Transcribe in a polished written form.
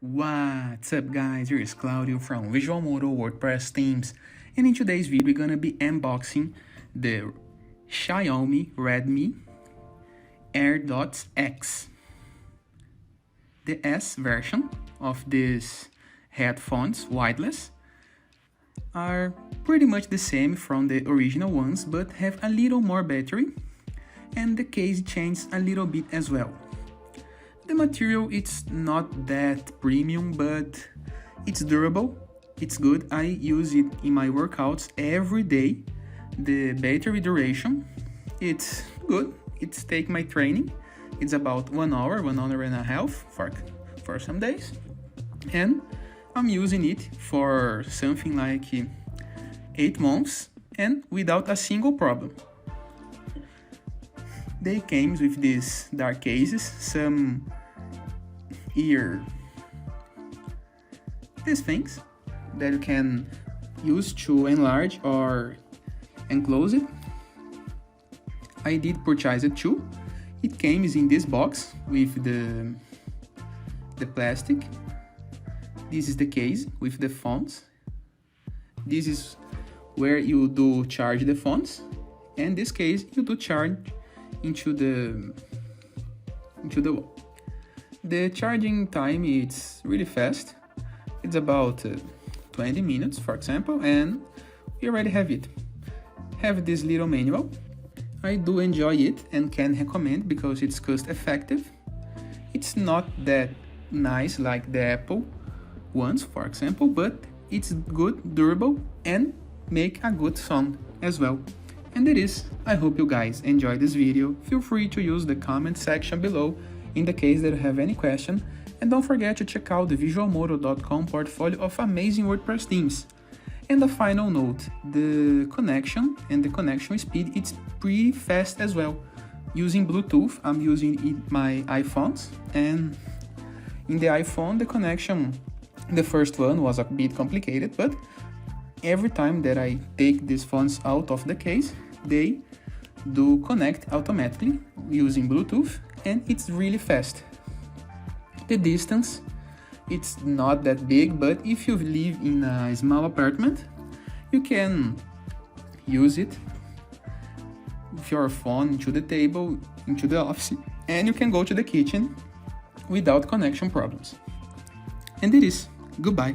What's up guys, here is Claudio from Visual Modo WordPress themes, and in today's video we're gonna be unboxing the Xiaomi Redmi Airdots S. The S version of these headphones, wireless, are pretty much the same from the original ones, but have a little more battery, and the case changes a little bit as well. The material, it's not that premium, but it's durable, it's good. I use it in my workouts every day. The battery duration, it's good. It's take my training. It's about 1 hour, 1 hour and a half for some days. And I'm using it for something like 8 months and without a single problem. They came with these dark cases, these things that you can use to enlarge or enclose it. I did purchase it too. It came in this box with the plastic. This is the case with the phones. This is where you do charge the phones, and this case you do charge into the wall. The charging time is really fast. It's about 20 minutes, for example, and we already have it. Have this little manual. I do enjoy it and can recommend because it's cost effective. It's not that nice like the Apple ones, for example, but it's good, durable, and make a good sound as well. And it is. I hope you guys enjoy this video. Feel free to use the comment section below in the case that you have any question, and don't forget to check out the visualmodo.com portfolio of amazing WordPress themes. And a final note, the connection and the connection speed, it's pretty fast as well. Using Bluetooth, I'm using my iPhones, and in the iPhone the connection, the first one was a bit complicated, but every time that I take these phones out of the case, they do connect automatically using Bluetooth, and it's really fast. The distance, it's not that big, but if you live in a small apartment, you can use it with your phone into the table, into the office, and you can go to the kitchen without connection problems. And it is. Goodbye.